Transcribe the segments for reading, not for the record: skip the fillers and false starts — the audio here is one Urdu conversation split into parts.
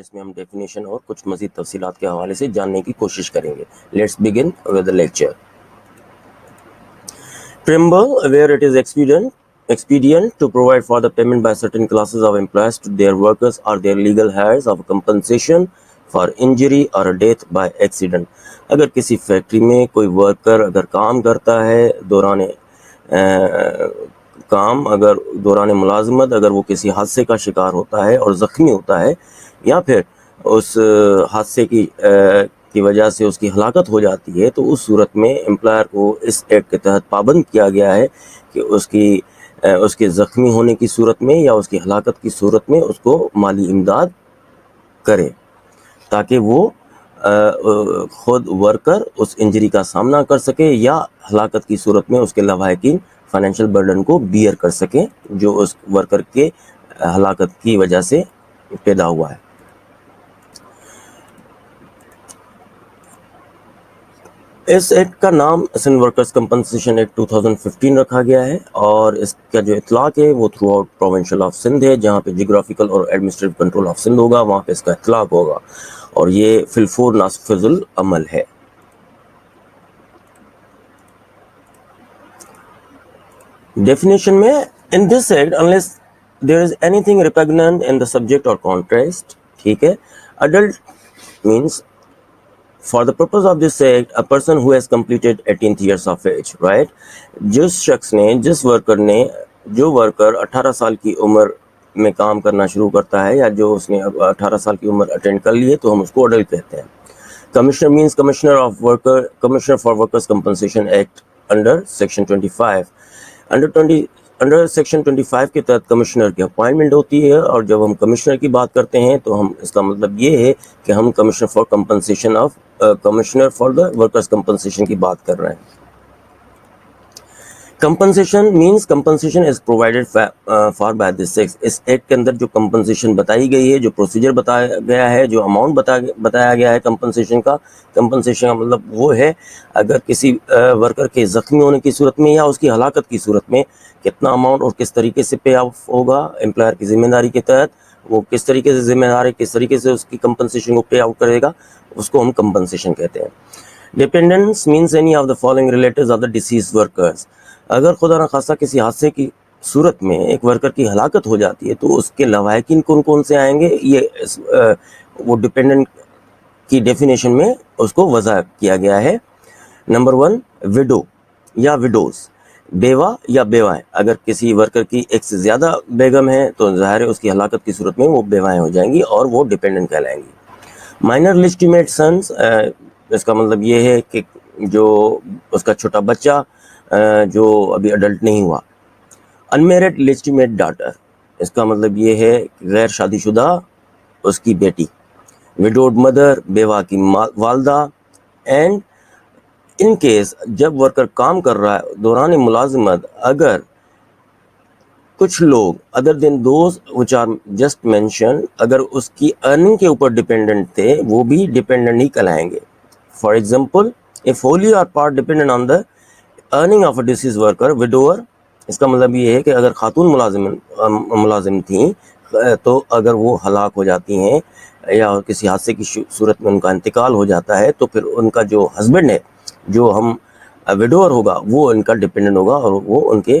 جس میں ہم ڈیفینیشن اور کچھ مزید تفصیلات کے حوالے سے جاننے کی کوشش کریں گے. Let's begin with the lecture. Preamble, where it is expedient to provide for the payment by certain classes of employees to their workers or their legal heirs of compensation for injury or death by accident. اگر کسی فیکٹری میں کوئی ورکر اگر کام کرتا ہے دوران ملازمت اگر وہ کسی حادثے کا شکار ہوتا ہے اور زخمی ہوتا ہے یا پھر اس حادثے کی وجہ سے اس کی ہلاکت ہو جاتی ہے تو اس صورت میں امپلائر کو اس ایکٹ کے تحت پابند کیا گیا ہے کہ اس کے زخمی ہونے کی صورت میں یا اس کی ہلاکت کی صورت میں اس کو مالی امداد کرے تاکہ وہ خود ورکر اس انجری کا سامنا کر سکے یا ہلاکت کی صورت میں اس کے لواحقین فائنینشیل برڈن کو بیئر کر سکیں جو اس ورکر کے ہلاکت کی وجہ سے پیدا ہوا ہے. اس ایکٹ کا نام اسن ورکرز کمپنسیشن ایکٹ 2015 رکھا گیا ہے اور اس کا جو اطلاق ہے وہ through out provincial of Sindh ہے. جہاں پہ جغرافیکل اور ایڈمنسٹریٹو کنٹرول آف سندھ ہوگا وہاں پہ اس کا اطلاق ہوگا اور یہ فی الفور نافذ العمل ہے. ڈیفینیشن میں in this act unless there is anything repugnant in the subject or contrast, ٹھیک ہے. Adult means for the purpose of this act a person who has completed 18 years of age, right. جو ورکر 18 سال کی عمر میں کام کرنا شروع کرتا ہے یا جو اس نے 18 سال کی عمر اٹینڈ کر لی ہے تو ہم اس کو اڈلٹ کہتے ہیں. Commissioner means commissioner for workers compensation act under section 25. Under section 25 کے تحت کمشنر کی اپوائنٹمنٹ ہوتی ہے اور جب ہم کمشنر کی بات کرتے ہیں تو ہم اس کا مطلب یہ ہے کہ ہم commissioner for the workers compensation کی بات کر رہے ہیں. Compensation means compensation is provided for by this act. اس ایکٹ کے اندر جو کمپنسیشن بتائی گئی ہے جو پروسیجر بتایا گیا ہے جو اماؤنٹ بتایا گیا ہے کمپنسیشن کا مطلب وہ ہے اگر کسی ورکر کے زخمی ہونے کی صورت میں یا اس کی ہلاکت کی صورت میں کتنا اماؤنٹ اور کس طریقے سے پے آف ہوگا امپلائر کی ذمہ داری کے تحت وہ کس طریقے سے ذمہ دار ہے کس طریقے سے اس کی کمپنسیشن کو پے آؤٹ کرے گا اس کو ہم کمپنسیشن کہتے ہیں. Dependence means any of the following relatives of the deceased workers. اگر خدا نخواستہ کسی حادثے کی صورت میں ایک ورکر کی ہلاکت ہو جاتی ہے تو اس کے لواحقین کون سے آئیں گے یہ وہ ڈیپینڈنٹ کی ڈیفینیشن میں اس کو وضع کیا گیا ہے. نمبر 1 وڈو یا وڈوز بیوہ یا بیوائیں. اگر کسی ورکر کی ایک سے زیادہ بیگم ہیں تو ظاہر ہے اس کی ہلاکت کی صورت میں وہ بیوائیں ہو جائیں گی اور وہ ڈیپینڈنٹ کہلائیں گی. مائنر لیجٹیمیٹ سنس اس کا مطلب یہ ہے کہ جو اس کا چھوٹا بچہ جو ابھی اڈلٹ نہیں ہوا. انمیرڈ لیجٹیمیٹ ڈاٹر اس کا مطلب یہ ہے کہ غیر شادی شدہ اس کی بیٹی. وڈوڈ مدر بیوہ کی والدہ. اینڈ ان کیس جب ورکر کام کر رہا ہے دوران ملازمت اگر کچھ لوگ other than those which are just mentioned اگر اس کی ارننگ کے اوپر ڈیپینڈنٹ تھے وہ بھی ڈیپینڈنٹ ہی کہلائیں گے. For example if wholly or part dependent on the earning of a deceased worker widower اس کا مطلب یہ ہے کہ اگر خاتون ملازم تھیں تو اگر وہ ہلاک ہو جاتی ہیں یا کسی حادثے کی صورت میں ان کا انتقال ہو جاتا ہے تو پھر ان کا جو ہسبینڈ ہے جو ہم وڈوور ہوگا وہ ان کا ڈیپینڈنٹ ہوگا اور وہ ان کے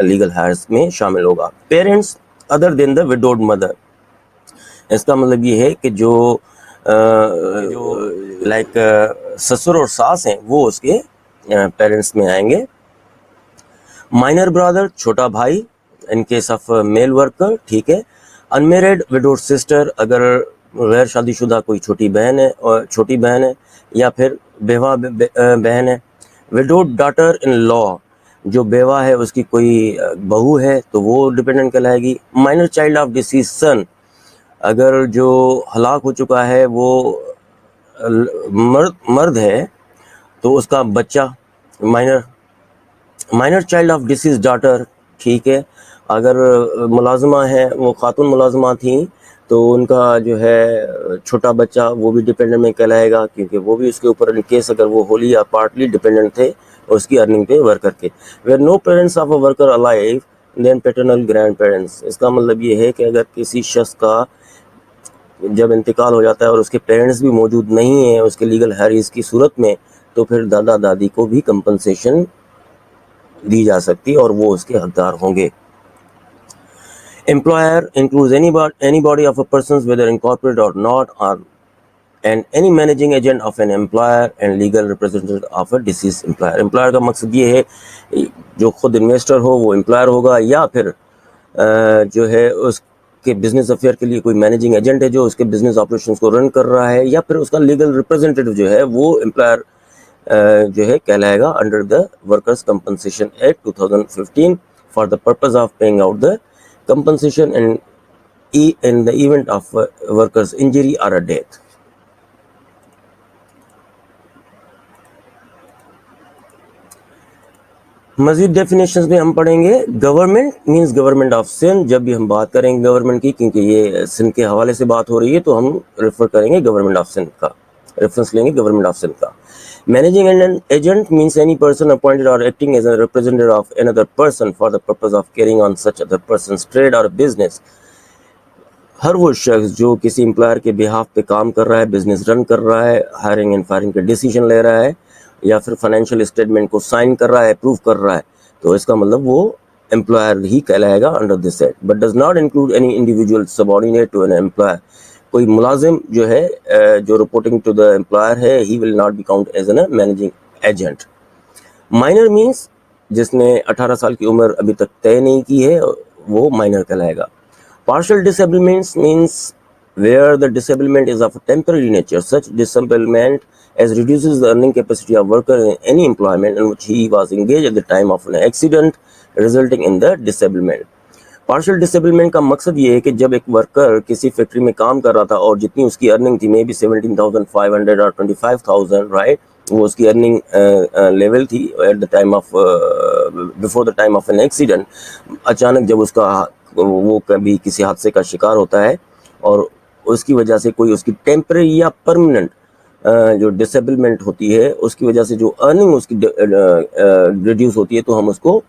لیگل ہائرز میں شامل ہوگا. پیرنٹس ادر دین دا وڈوڈ مدر اس کا مطلب یہ ہے کہ جو لائک سسر اور ساس ہیں وہ اس کے پیرنٹس میں آئیں گے. مائنر برادر چھوٹا بھائی in case of male worker ٹھیک ہے. انمیرڈ وڈوڈ سسٹر اگر غیر شادی شدہ کوئی چھوٹی بہن ہے یا پھر بیوہ بہن ہے. وڈوڈ ڈاٹر ان لا جو بیوہ ہے اس کی کوئی بہو ہے تو وہ ڈیپینڈنٹ کہلائے گی. مائنر چائلڈ آف ڈیسیز سن اگر جو ہلاک ہو چکا ہے وہ مرد ہے تو اس کا بچہ minor child of deceased daughter ٹھیک ہے. اگر ملازمہ ہیں وہ خاتون ملازمہ تھیں تو ان کا جو ہے چھوٹا بچہ وہ بھی ڈیپینڈنٹ میں کہلائے گا کیونکہ وہ بھی اس کے اوپر ان کیس اگر وہ ہولی یا پارٹلی ڈیپینڈنٹ تھے اس کی ارننگ پہ ورکر کے. Where no parents of a worker alive then paternal grandparents اس کا مطلب یہ ہے کہ اگر کسی شخص کا جب انتقال ہو جاتا ہے اور اس کے پیرنٹس بھی موجود نہیں ہیں اس کے لیگل ہیریز کی صورت میں، تو پھر دادا دادی کو بھی کمپنسیشن دی جا سکتی اور وہ اس کے حقدار ہوں گے. Employer includes anybody of a person's whether incorporated or not, and any managing agent of an employer and legal representative of a deceased employer. Employer کا مقصد یہ ہے جو خود انویسٹر ہو وہ امپلائر ہوگا، یا پھر جو ہے اس کے بزنس افیئر کے لیے کوئی مینیجنگ ایجنٹ ہے جو اس کے بزنس آپریشنز کو رن کر رہا ہے، یا پھر اس کا لیگل ریپرزینٹیو جو ہے وہ امپلائر جو ہے کہلائے گا under the workers compensation act 2015 for the purpose of paying out the compensation in the event of workers injury or a death. مزید ڈیفینیشنز میں ہم پڑھیں گے. Government means government of Sindh. جب بھی ہم بات کریں گے گورنمنٹ کی، کیونکہ یہ سندھ کے حوالے سے بات ہو رہی ہے، تو ہم ریفر کریں گے گورنمنٹ آف سندھ کا، ریفرنس لیں گے گورنمنٹ آف سندھ کا. Managing agent means any person appointed or acting as a representative of another person for the purpose of carrying on such other person's trade or business. ہر وہ شخص جو کسی امپلائر کے بہاف پہ کام کر رہا ہے، بزنس رن کر رہا ہے، ہائرنگ اینڈ فائرنگ کے ڈیسیجن لے رہا ہے، یا پھر فائنینشیل اسٹیٹمنٹ کو سائن کر رہا ہے، اپروو کر رہا ہے، تو اس کا مطلب وہ امپلائر ہی کہلائے گا under this act. But does not include any individual subordinate to an employer. کوئی ملازم جو ہے جو رپورٹنگ ٹو دا امپلائر ہے، he will not be count as an managing agent. Minor means جس نے 18 سال کی عمر ابھی تک طے نہیں کی ہے، وہ مائنر کہلائے گا. Partial disablement means where the disablement is of a temporary nature. Such disablement as reduces the earning capacity of worker in any employment in which he was engaged at the time of an accident resulting in the disablement. Partial disablement کا مقصد یہ ہے کہ جب ایک ورکر کسی فیکٹری میں کام کر رہا تھا اور جتنی اس کی ارننگ تھی، مے بی 17,500 اور 25,000، رائٹ، وہ اس کی ارننگ لیول تھی at the time of before the time of an accident. اچانک جب اس کا وہ کبھی کسی حادثے کا شکار ہوتا ہے اور اس کی وجہ سے کوئی اس کی ٹیمپرری یا پرماننٹ جو ڈسیبلمنٹ ہوتی ہے، اس کی وجہ سے جو ارننگ اس کی ریڈیوس ہوتی ہے، تو ہم اس کو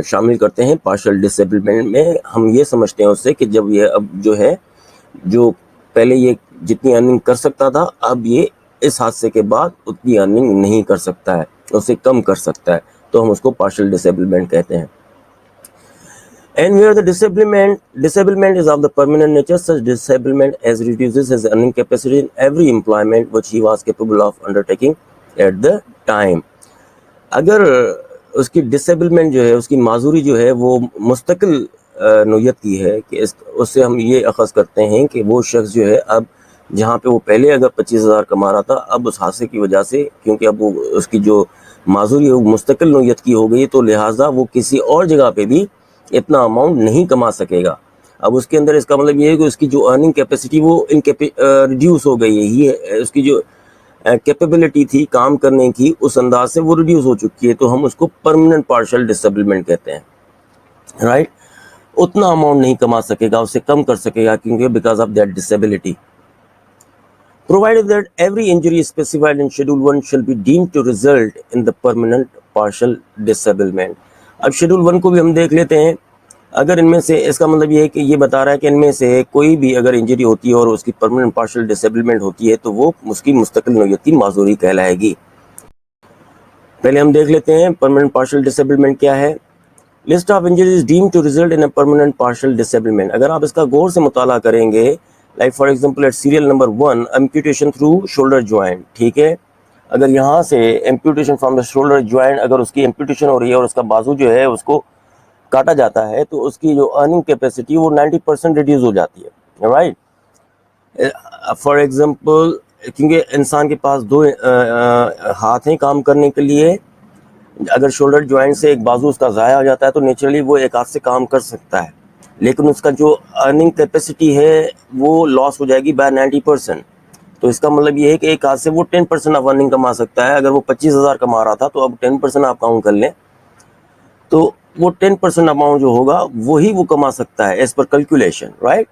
شامل کرتے ہیں پارشل ڈسیبلمنٹ میں. ہم یہ سمجھتے ہیں اس سے کہ جب یہ اب جو ہے، جو پہلے یہ جتنی ارننگ کر سکتا تھا، اب یہ اس حادثے کے بعد اتنی ارننگ نہیں کر سکتا ہے، اسے کم کر سکتا ہے، تو ہم اس کو پارشل ڈسیبلمنٹ کہتے ہیں. And where the disablement is of the permanent nature, such disablement as reduces his earning capacity in every employment which he was capable of undertaking at the time. اگر اس کی ڈسیبلمنٹ جو ہے، اس کی معذوری جو ہے، وہ مستقل نوعیت کی ہے، کہ اس سے ہم یہ اخذ کرتے ہیں کہ وہ شخص جو ہے، اب جہاں پہ وہ پہلے اگر 25,000 کما رہا تھا، اب اس حادثے کی وجہ سے، کیونکہ اب وہ اس کی جو معذوری ہے وہ مستقل نوعیت کی ہو گئی، تو لہٰذا وہ کسی اور جگہ پہ بھی اتنا اماؤنٹ نہیں کما سکے گا. اب اس کے اندر اس کا مطلب یہ ہے کہ اس کی جو ارننگ کیپیسٹی وہ ریڈیوس ہو گئی ہے، یہ اس کی جو کیپیبلٹی تھی کام کرنے کی، اس انداز سے وہ ریڈیوس ہو چکی ہے، تو ہم اس کو پرماننٹ پارشل ڈسیبلمنٹ کہتے ہیں، رائٹ. اتنا اماؤنٹ نہیں کما سکے گا، اسے کم کر سکے گا، کیونکہ because of that disability. Provided that every injury specified in Schedule 1 shall be deemed to result in the permanent partial disablement. اب شیڈول 1 کو بھی ہم دیکھ لیتے ہیں. اگر ان میں سے، اس کا مطلب یہ ہے کہ یہ بتا رہا ہے کہ ان میں سے کوئی بھی اگر انجری ہوتی ہے اور اس کی پرماننٹ پارشل ڈسیبلمنٹ ہوتی ہے، تو وہ اس کی مستقل نوعیت کی معذوری کہلائے گی. پہلے ہم دیکھ لیتے ہیں پرماننٹ پارشل ڈسیبلمنٹ کیا ہے. List of injuries deemed to result in a permanent partial disablement. اگر آپ اس کا غور سے مطالعہ کریں گے، like for example at serial number 1 amputation through shoulder joint, ٹھیک ہے. اگر یہاں سے amputation from the shoulder joint, اگر اس کی امپوٹیشن ہو رہی ہے اور اس کا بازو جو ہے اس کو کاٹا جاتا ہے، تو اس کی جو ارننگ کیپیسٹی وہ 90% ریڈیوز ہو جاتی ہے، رائٹ. فار ایگزامپل، کیونکہ انسان کے پاس 2 ہاتھ ہیں کام کرنے کے لیے، اگر شولڈر جوائنٹ سے ایک بازو اس کا ضائع ہو جاتا ہے تو نیچرلی وہ ایک ہاتھ سے کام کر سکتا ہے، لیکن اس کا جو ارننگ کیپیسٹی ہے وہ لاس ہو جائے گی بائی 90%. تو اس کا مطلب یہ ہے کہ ایک ہاتھ سے وہ 10% آف ارننگ کما سکتا ہے. اگر وہ 25,000 کما رہا تھا، تو اب 10% آپ کاؤنٹ کر لیں، تو وہ 10% اماؤنٹ جو ہوگا وہی وہ کما سکتا ہے as per calculation, right.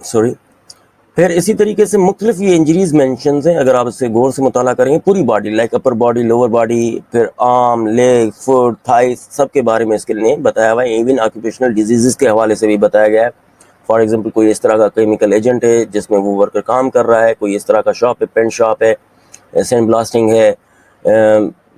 Sorry. پھر اسی طریقے سے مختلف یہ انجریز مینشنز ہیں. اگر آپ اس سے غور سے مطالعہ کریں گے، پوری body, like upper body, lower body, پھر آرم، لیگ، فٹ، تھائز، سب کے بارے میں اس کے لیے بتایا ہوا ہے. ایون آکوپیشنل ڈیزیزز کے حوالے سے بھی بتایا گیا ہے. فار ایگزامپل کوئی اس طرح کا کیمیکل ایجنٹ ہے جس میں وہ ورکر کام کر رہا ہے, کوئی اس طرح کا شاپ ہے, پینٹ شاپ ہے, سینڈ بلاسٹنگ ہے,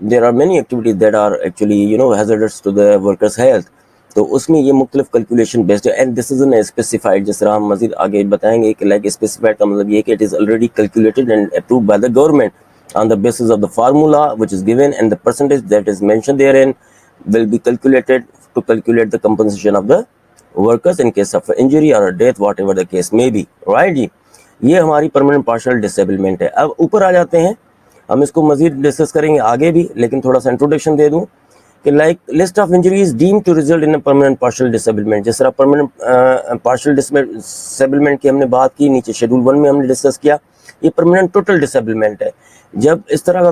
there are many activities that are actually hazardous to the workers health. تو اس میں یہ مختلف کیلکولیشن بیسڈ ہے, and this is an specified, جس طرح ہم مزید آگے بتائیں گے کہ لائک اسپیسیفائڈ کا مطلب یہ کہ it is already calculated and approved by the government on the basis of the formula which is given, and the percentage that is mention there in will be calculated to calculate the compensation of the workers in case of injury or death, whatever the case may be, right جی. یہ ہماری permanent partial disablement ہے. اب اوپر آ جاتے ہیں, ہم اس کو مزید ڈسکس کریں گے آگے بھی, لیکن تھوڑا سا انٹروڈکشن دے دوں کہ like list of injuries deem to result in permanent partial disablement. جس طرح پرماننٹ پارشل ڈسیبلمنٹ کی ہم نے بات کی نیچے شیڈول 1 میں ہم نے ڈسکس کیا, یہ پرماننٹ ٹوٹل ڈسیبلمنٹ ہے. جب اس طرح کا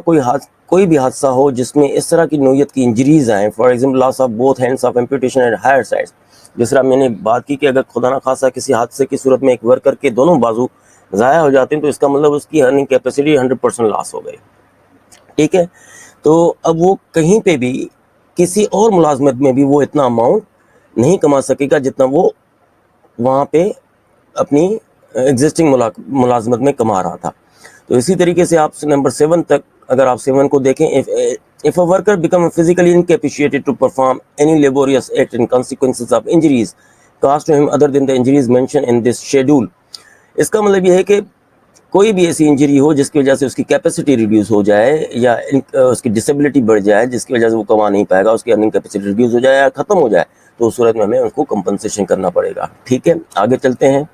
کوئی بھی حادثہ ہو جس میں اس طرح کی نوعیت کی انجریز آئیں, for example loss of both hands of amputation and higher sites, جس طرح میں نے بات کی کہ اگر خدا نہ خاصہ کسی حادثے کی صورت میں ایک ورکر کے دونوں بازو ضائع ہو جاتے ہیں تو اس کا مطلب اس کی ارننگ کیپیسٹی 100% لاس ہو گئی, ٹھیک ہے. تو اب وہ کہیں پہ بھی کسی اور ملازمت میں بھی وہ اتنا اماؤنٹ نہیں کما سکے گا جتنا وہ وہاں پہ اپنی ایگزسٹنگ ملازمت میں کما رہا تھا. تو اسی طریقے سے آپ نمبر 7 تک اگر آپ 7 کو دیکھیں, if a worker become physically incapacitated to perform any laborious act in consequences of injuries caused to him other than the injuries mentioned in this schedule, اس کا مطلب یہ ہے کہ کوئی بھی ایسی انجری ہو جس کی وجہ سے اس کی کیپیسٹی ریڈیوس ہو جائے یا اس کی ڈسیبلٹی بڑھ جائے جس کی وجہ سے وہ کما نہیں پائے گا, اس کی ارننگ کیپیسٹی ریڈیوس ہو جائے یا ختم ہو جائے, تو اس صورت میں ہمیں ان کو کمپنسیشن کرنا پڑے گا, ٹھیک ہے. آگے چلتے ہیں.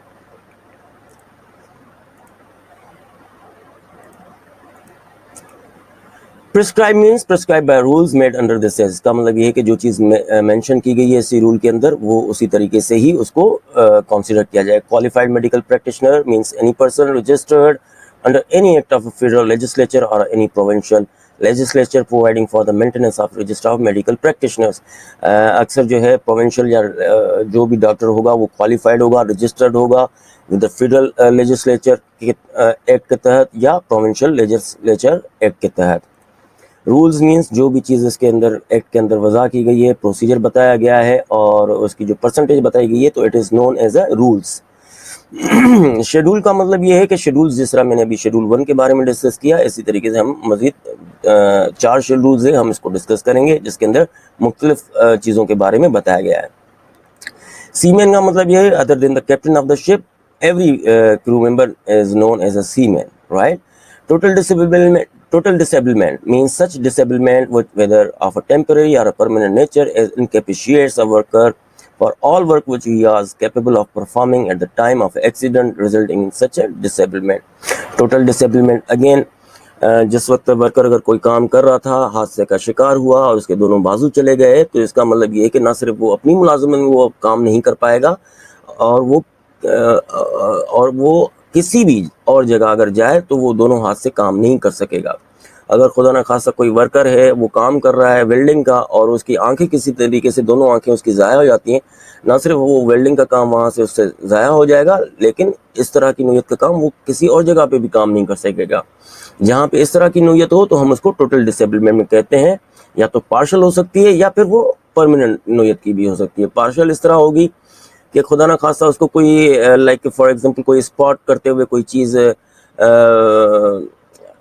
Prescribed means prescribed by rules made under this, اس کا مطلب یہ ہے کہ جو چیز مینشن کی گئی ہے اسی رول کے اندر وہ اسی طریقے سے ہی اس کو کنسیڈر کیا جائے. Qualified medical practitioner means any person registered under any act of federal legislature اور any provincial legislature providing for the maintenance of register of medical practitioners. اکثر جو ہے پروونشل یا جو بھی ڈاکٹر ہوگا وہ کوالیفائڈ ہوگا, رجسٹرڈ ہوگا ود دا فیڈرل لیجسلیچر کے ایکٹ کے تحت یا پروونشل لیجسلیچر ایکٹ کے تحت. رولز مینس جو بھی چیز اس کے اندر ایکٹ کے اندر وضع کی گئی ہے, پروسیجر بتایا گیا ہے اور اس کی جو پرسنٹیج بتائی گئی ہے, تو it is known as a rules. Schedule کا مطلب یہ ہے کہ شیڈول جس طرح میں نے ابھی شیڈول 1 کے بارے میں ڈسکس کیا, اسی طریقے سے ہم مزید 4 شیڈولز ہیں, ہم اس کو ڈسکس کریں گے جس کے اندر مختلف چیزوں کے بارے میں بتایا گیا ہے. سی مین کا مطلب یہ ہے other than the captain of the ship every crew member is known as a seaman, right. Total disablement means such disablement whether of a temporary or a permanent nature as incapacitates a worker for all work which he was capable of performing at the time of accident resulting in such a disablement. Total disablement again جس وقت ورکر اگر کوئی کام کر رہا تھا, حادثے کا شکار ہوا اور اس کے دونوں بازو چلے گئے, تو اس کا مطلب یہ ہے کہ نہ صرف وہ اپنی ملازمت میں وہ کام نہیں کر پائے گا اور وہ کسی بھی اور جگہ اگر جائے تو وہ دونوں ہاتھ سے کام نہیں کر سکے گا. اگر خدا نہ خاصہ کوئی ورکر ہے وہ کام کر رہا ہے ویلڈنگ کا اور اس کی آنکھیں کسی طریقے سے دونوں آنکھیں اس کی ضائع ہو جاتی ہیں, نہ صرف وہ ویلڈنگ کا کام وہاں سے اس سے ضائع ہو جائے گا, لیکن اس طرح کی نوعیت کا کام وہ کسی اور جگہ پہ بھی کام نہیں کر سکے گا. جہاں پہ اس طرح کی نوعیت ہو تو ہم اس کو ٹوٹل ڈسیبلمنٹ میں کہتے ہیں, یا تو پارشل ہو سکتی ہے یا پھر وہ پرماننٹ نوعیت کی بھی ہو سکتی ہے. پارشل اس طرح ہوگی کہ خدا نہ خاصہ اس کو کوئی لائک فار ایگزامپل کوئی اسپاٹ کرتے ہوئے کوئی چیز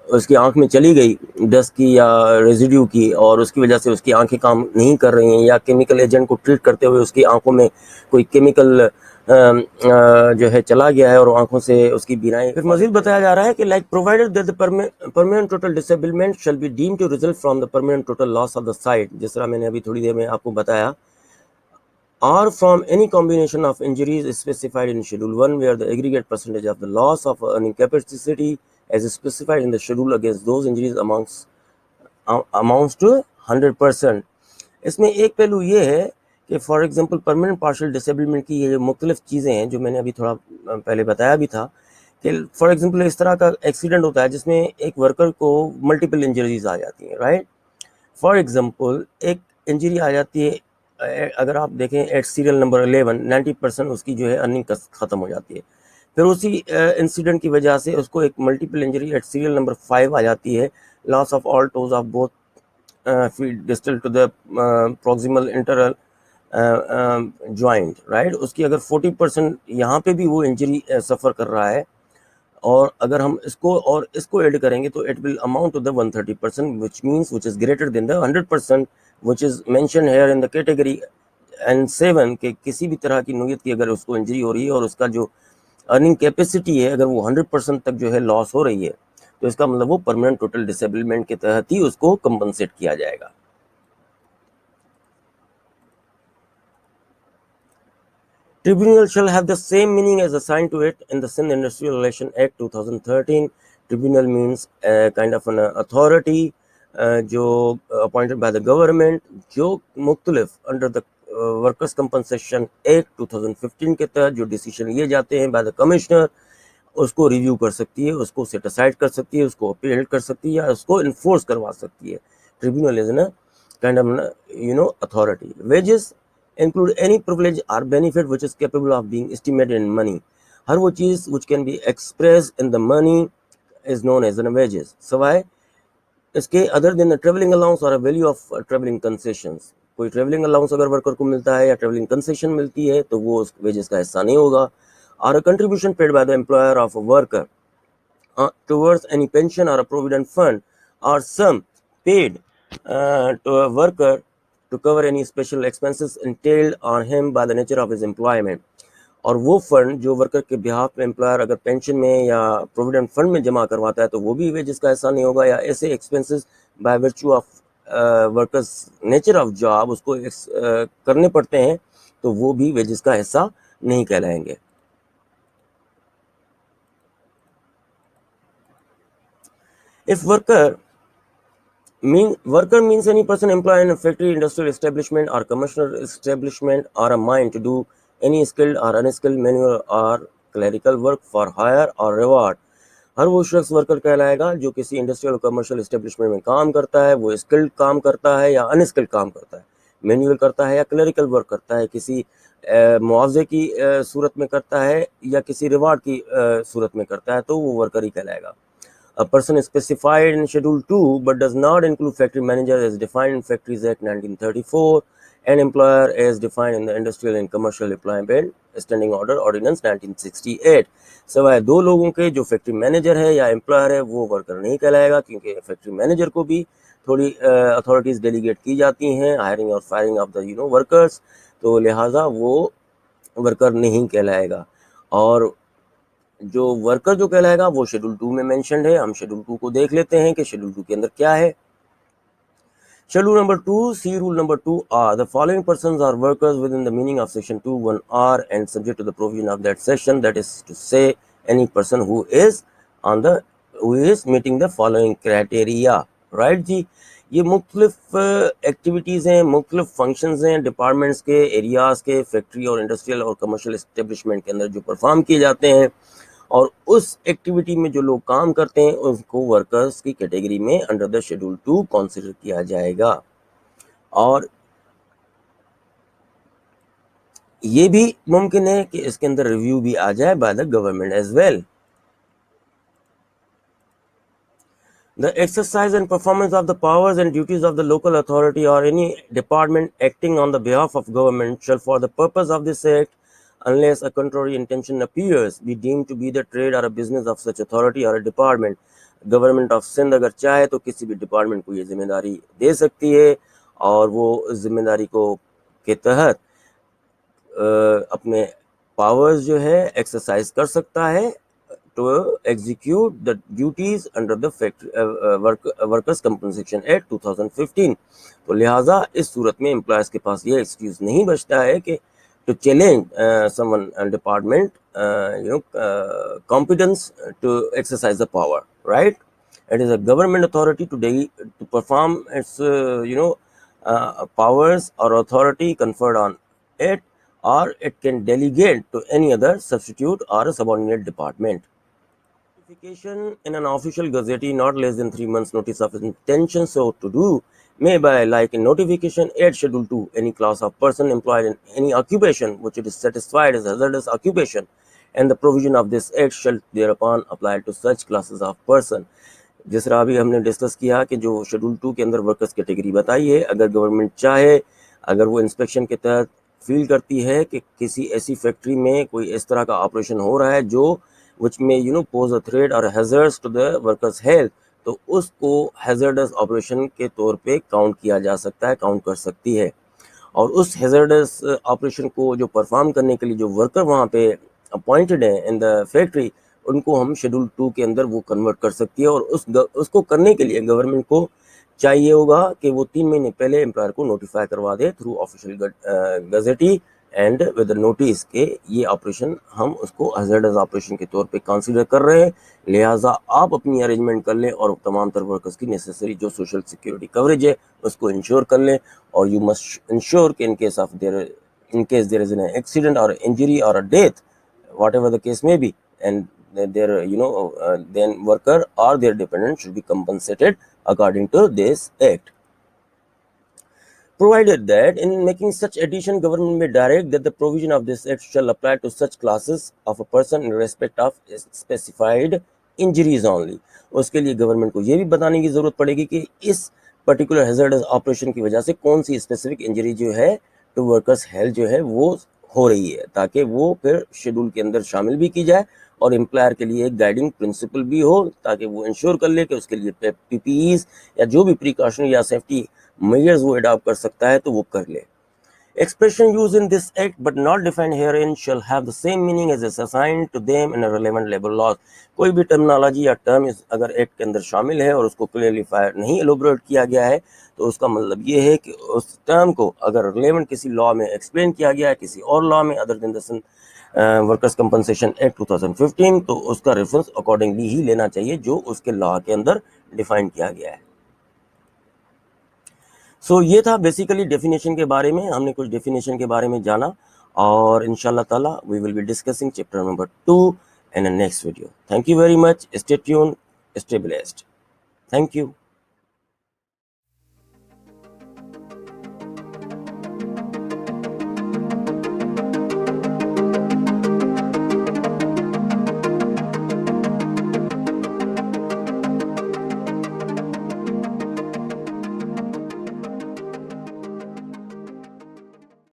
اس کی آنکھ میں چلی گئی ڈسٹ کی یا ریزیڈیو کی, اور اس کی وجہ سے اس کی آنکھیں کام نہیں کر رہی ہیں, یا کیمیکل ایجنٹ کو ٹریٹ کرتے ہوئے اس کی آنکھوں میں کوئی کیمیکل جو ہے چلا گیا ہے اور آنکھوں سے اس کی بینائی. پھر مزید بتایا جا رہا ہے کہ like provided that the permanent total disablement shall be deemed to result from the permanent total loss of the sight, جس طرح میں نے ابھی تھوڑی دیر میں آپ کو بتایا, or from any combination of injuries specified in Schedule 1 where the aggregate percentage of the loss of earning capacity as specified in the schedule against those injuries amounts to 100%. اس میں ایک پہلو یہ ہے کہ فار ایگزامپل پرماننٹ پارشل ڈسیبلمنٹ کی یہ مختلف چیزیں ہیں جو میں نے ابھی تھوڑا پہلے بتایا بھی تھا, کہ فار ایگزامپل اس طرح کا ایکسیڈنٹ ہوتا ہے جس میں ایک ورکر کو ملٹیپل انجریز آ جاتی ہیں, رائٹ. فار ایگزامپل ایک انجری آ جاتی ہے, اگر آپ دیکھیں ایٹ سیریل نمبر 11 90% اس کی جو ہے ارننگ ختم ہو جاتی ہے. پھر اسی انسیڈنٹ کی وجہ سے اس کو ایک multiple injury at serial number 5 آ جاتی ہے, loss of all toes of both feet distal to the proximal انٹرل جوائنٹ رائٹ, اس کی اگر 40% یہاں پہ بھی وہ انجری سفر کر رہا ہے, اور اگر ہم اس کو ایڈ کریں گے تو it will amount to the 130%, which means which is greater than the 100% which is mentioned here in the category N7, کہ کسی بھی طرح کی نوعیت کی اگر اس کو انجری ہو رہی ہے اور اس کا جو ارننگ کیپیسٹی ہے اگر وہ 100% تک جو ہے لاس ہو رہی ہے, تو اس کا مطلب وہ پرماننٹ ٹوٹل ڈسیبلمنٹ کے تحت ہی اس کو کمپنسیٹ کیا جائے گا. Tribunal shall have the same meaning as assigned to it in the Sindh Industrial Relation Act 2013. Tribunal means a kind of an authority جو appointed by the government, جو مختلف under the Workers' Compensation Act 2015 کے تحت جو ڈیسیشن لیے جاتے ہیں by the commissioner, اس کو ریویو کر سکتی ہے, اس کو سیٹ اسائڈ کر سکتی ہے, اس کو اپیل کر سکتی ہے, یا اس کو انفورس کروا سکتی ہے. Tribunal is a kind of authority. Wages include any privilege or benefit which is capable of being estimated in money. ہر وہ چیز which can be expressed in the money is known as the wages. سوائے اس کے ادر دین ٹریولنگ الاؤنس اور ویلیو آف ٹریولنگ کنسیشنز. کوئی ٹریولنگ الاؤنس اگر ورکر کو ملتا ہے یا ٹریولنگ کنسیشن ملتی ہے تو وہ اس ویجز کا حصہ نہیں ہوگا. اور contribution paid by the employer of a worker towards any pension or a provident fund or sum paid to a worker to cover any special expenses entailed on him by the nature of his employment. اور وہ فنڈ جو ورکر کے بہاف پہ امپلائر اگر پینشن میں یا پروویڈنٹ فنڈ میں جمع کرواتا ہے تو وہ بھی ویجز کا حصہ نہیں ہوگا, یا ایسے expenses by virtue of workers nature of job اس کو کرنے پڑتے ہیں تو وہ بھی ویجز کا حصہ نہیں کہلائیں گے. If worker means any person employed in a factory, industrial establishment or commercial establishment or a mine to do any skilled or unskilled manual or clerical work for hire or reward. ہر وہ شخص ورکر کہلائے گا جو کسی انڈسٹریل اور کمرشل اسٹیبلشمنٹ میں کام کرتا ہے, وہ اسکلڈ کام کرتا ہے یا انسکلڈ کام کرتا ہے, مینول کرتا ہے یا کلریکل ورک کرتا ہے, کسی معاوضے کی صورت میں کرتا ہے یا کسی ریوارڈ کی صورت میں کرتا ہے, تو وہ ورکر ہی کہلائے گا. A person is specified in Schedule 2 but does not include factory manager as defined in Factories Act 1934 and employer as defined in the Industrial and Commercial Employment Standing Order Ordinance 1968. سوائے دو لوگوں کے, جو فیکٹری مینیجر ہے یا امپلائر ہے وہ ورکر نہیں کہلائے گا, کیونکہ فیکٹری مینیجر کو بھی تھوڑی اتھارٹیز ڈیلیگیٹ کی جاتی ہیں, ہائرنگ اور فائرنگ آف دا ورکرس, تو لہٰذا وہ ورکر نہیں کہلائے گا. اور جو ورکر جو کہلائے گا وہ شیڈول 2 میں مینشنڈ ہے. ہم شیڈول 2 کو دیکھ لیتے ہیں کہ شیڈول 2 کے اندر کیا ہے. Schedule number 2, see rule number 2 are the following persons are workers within the meaning of section 2(1)(r) and subject to the provision of that section, that is to say any person who is meeting the following criteria. right جی, یہ مختلف ایکٹیویٹیز ہیں, مختلف فنکشنز ہیں ڈپارٹمنٹس کے, ایریاز کے, فیکٹری اور انڈسٹریل اور کمرشل اسٹیبلشمنٹ کے اندر جو پرفارم کیے جاتے ہیں, اور اس ایکٹیویٹی میں جو لوگ کام کرتے ہیں ان کو ورکرز کی کیٹیگری میں انڈر دا شیڈول 2 کنسیڈر کیا جائے گا. اور یہ بھی ممکن ہے کہ اس کے اندر ریویو بھی آ جائے by the government as well. The exercise and performance of the powers and duties of the local authority or any department acting on the behalf of government shall for the purpose of this act, unless a contrary intention appears, be deemed to be the trade or a business of such authority or a department. Government of Sindh اگر چاہے تو کسی بھی ڈپارٹمنٹ کو یہ ذمہ داری دے سکتی ہے, اور وہ ذمہ داری کو کے تحت اپنے پاورز جو ہے ایکسرسائز کر سکتا ہے to execute the duties under the Workers' Compensation Act 2015. تو لہٰذا اس صورت میں امپلائز کے پاس یہ ایکسکیوز نہیں بچتا ہے کہ to challenge someone department competence to exercise the power, right? It is a government authority to perform its powers or authority conferred on it, or it can delegate to any other substitute or a subordinate department. Notification in an official gazette not less than 3 months notice of intention so to do may by like in notification add schedule 2 any class of person employed in any occupation which it is satisfied as hazardous occupation, and the provision of this act shall thereupon apply to such classes of person. جس طرح ابھی ہم نے ڈسکس کیا کہ جو شیڈول 2 کے اندر ورکرز کیٹیگری بتائی ہے, اگر گورنمنٹ چاہے, اگر وہ انسپیکشن کے تحت فیل کرتی ہے کہ کسی ایسی فیکٹری میں کوئی اس طرح کا آپریشن ہو رہا ہے جو which may pose a threat or hazards to the workers health, تو اس کو ہیزرڈس آپریشن کے طور پہ کاؤنٹ کیا جا سکتا ہے، کاؤنٹ کر سکتی ہے. اور اس ہیزرڈس آپریشن کو جو پرفارم کرنے کے لیے جو ورکر وہاں پہ اپوائنٹڈ ہیں ان دا فیکٹری، ان کو ہم شیڈول 2 کے اندر وہ کنورٹ کر سکتی ہے. اور اس کو کرنے کے لیے گورنمنٹ کو چاہیے ہوگا کہ وہ 3 مہینے پہلے امپلائر کو نوٹیفائی کروا دے through official gazette and with notice کہ یہ آپریشن ہم اس کو ہیزرڈس آپریشن کے طور پہ کنسیڈر کر رہے ہیں، لہٰذا آپ اپنی ارینجمنٹ کر لیں اور تمام تر ورکرز کی نیسیسری جو سوشل سیکیورٹی کوریج ہے اس کو انشور کر لیں. اور یو مسٹ انشور کہ in case there is an accident or injury or a death, whatever the case may be, and their then worker or their dependent should be compensated according to this act. Provided that in making such addition, government may direct that the provision of this act shall apply to such classes of a person in respect of specified injuries only. اس کے لیے گورنمنٹ کو یہ بھی بتانے کی ضرورت پڑے گی کہ اس پرٹیکولر ہیزرڈس آپریشن کی وجہ سے کون سی اسپیسیفک انجری جو ہے ٹو ورکرس ہیلتھ جو ہے وہ ہو رہی ہے، تاکہ وہ پھر شیڈول کے اندر شامل بھی کی جائے اور امپلائر کے لیے ایک گائیڈنگ پرنسپل بھی ہو، تاکہ وہ انشور کر لے کہ اس کے لیے پی پی ایز یا جو بھی پریکاشن یا سیفٹی میجرز وہ اڈاپٹ کر سکتا ہے تو وہ کر لے. Expression used in this act but not defined herein shall have the same meaning as is assigned to them in a relevant labor laws. کوئی بھی ٹرمنالوجی یا ٹرم اگر ایکٹ کے اندر شامل ہے اور اس کو کلیئرفائی نہیں ایلوبریٹ کیا گیا ہے تو اس کا مطلب یہ ہے کہ اس ٹرم کو اگر ریلیونٹ کسی لا میں ایکسپلین کیا گیا ہے، کسی اور لا میں other than the workers compensation act 2015، تو اس کا ریفرنس اکارڈنگلی ہی لینا چاہیے جو اس کے لا کے اندر ڈیفائن کیا گیا ہے. سو یہ تھا بیسیکلی ڈیفینیشن کے بارے میں، ہم نے کچھ ڈیفینیشن کے بارے میں جانا، اور انشاءاللہ تعالیٰ we will be discussing chapter number 2 in the next video. Thank you very much. Stay tuned. Stay blessed. Thank you.